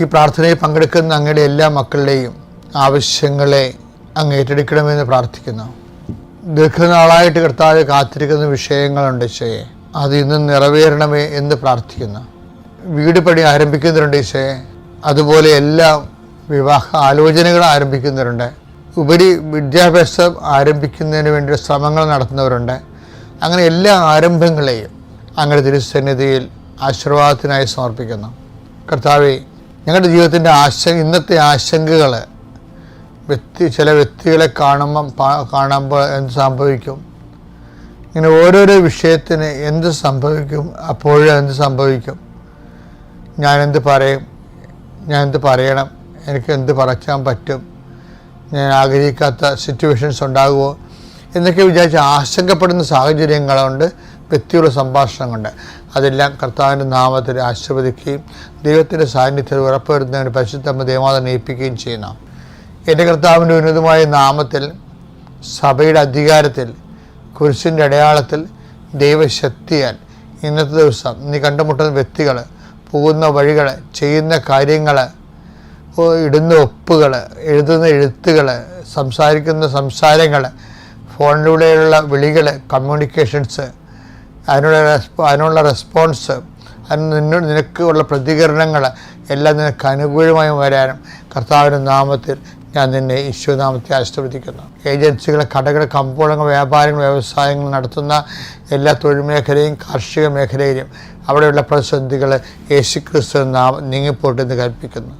ഈ പ്രാർത്ഥനയിൽ പങ്കെടുക്കുന്ന അങ്ങയുടെ എല്ലാ മക്കളുടെയും ആവശ്യങ്ങളെ അങ്ങ് ഏറ്റെടുക്കണമെന്ന് പ്രാർത്ഥിക്കുന്നു. ദീർഘനാളായിട്ട് കർത്താവ് കാത്തിരിക്കുന്ന വിഷയങ്ങളുണ്ട് ഈശോയെ, അത് ഇന്ന് നിറവേറണമേ എന്ന് പ്രാർത്ഥിക്കുന്നു. വീട് പണി ആരംഭിക്കുന്നവരുണ്ട് ഈശോയെ, അതുപോലെ എല്ലാ വിവാഹ ആലോചനകൾ ആരംഭിക്കുന്നവരുണ്ട്, ഉപരി വിദ്യാഭ്യാസം ആരംഭിക്കുന്നതിന് വേണ്ടി ശ്രമങ്ങൾ നടത്തുന്നവരുണ്ട്. അങ്ങനെ എല്ലാ ആരംഭങ്ങളെയും അങ്ങയുടെ തിരുസന്നിധിയിൽ ആശീർവാദത്തിനായി സമർപ്പിക്കുന്നു. കർത്താവേ, ഞങ്ങളുടെ ജീവിതത്തിൻ്റെ ഇന്നത്തെ ആശങ്കകൾ ചില വ്യക്തികളെ കാണുമ്പോൾ എന്ത് സംഭവിക്കും, ഇങ്ങനെ ഓരോരോ വിഷയത്തിന് എന്ത് സംഭവിക്കും, അപ്പോഴും എന്ത് സംഭവിക്കും, ഞാനെന്ത് പറയും, ഞാൻ എന്ത് പറയണം, എനിക്ക് എന്ത് പറയാൻ പറ്റും, ഞാൻ ആഗ്രഹിക്കാത്ത സിറ്റുവേഷൻസ് ഉണ്ടാകുമോ എന്നൊക്കെ വിചാരിച്ച് ആശങ്കപ്പെടുന്ന സാഹചര്യങ്ങളുണ്ട്, വ്യക്തിയുടെ സംഭാഷണമുണ്ട്. അതെല്ലാം കർത്താവിൻ്റെ നാമത്തിൽ ആശീർവദിക്കുകയും ദൈവത്തിൻ്റെ സാന്നിധ്യത്തിൽ ഉറപ്പുവരുത്തുന്നതിന് പരിശുദ്ധ ദേവമാതാവിനെ ഏൽപ്പിക്കുകയും ചെയ്യുന്നു. എൻ്റെ കർത്താവിൻ്റെ ഉന്നതമായ നാമത്തിൽ, സഭയുടെ അധികാരത്തിൽ, കുരിശിൻ്റെ അടയാളത്തിൽ, ദൈവശക്തിയാൽ ഇന്നത്തെ ദിവസം നീ കണ്ടുമുട്ടുന്ന വ്യക്തികൾ, പോകുന്ന വഴികൾ, ചെയ്യുന്ന കാര്യങ്ങൾ, ഇടുന്ന ഒപ്പുകൾ, എഴുതുന്ന എഴുത്തുകൾ, സംസാരിക്കുന്ന സംസാരങ്ങൾ, ഫോണിലൂടെയുള്ള വിളികൾ, കമ്മ്യൂണിക്കേഷൻസ്, അതിനുള്ള റെസ്പോൺസ്, നിനക്കുള്ള പ്രതികരണങ്ങൾ എല്ലാം നിനക്ക് അനുകൂലമായി വരാനും കർത്താവിൻ്റെ നാമത്തിൽ ഞാൻ നിന്നെ ഈശോനാമത്തെ ആശീർവദിക്കുന്നു. ഏജൻസികൾ, കടകൾ, കമ്പോളങ്ങൾ, വ്യാപാരങ്ങൾ, വ്യവസായങ്ങൾ നടത്തുന്ന എല്ലാ തൊഴിൽ മേഖലയും കാർഷിക മേഖലയിലും അവിടെയുള്ള പ്രതിസന്ധികൾ യേശുക്രിസ്തു നീങ്ങിപ്പോട്ടെന്ന് കൽപ്പിക്കുന്നു.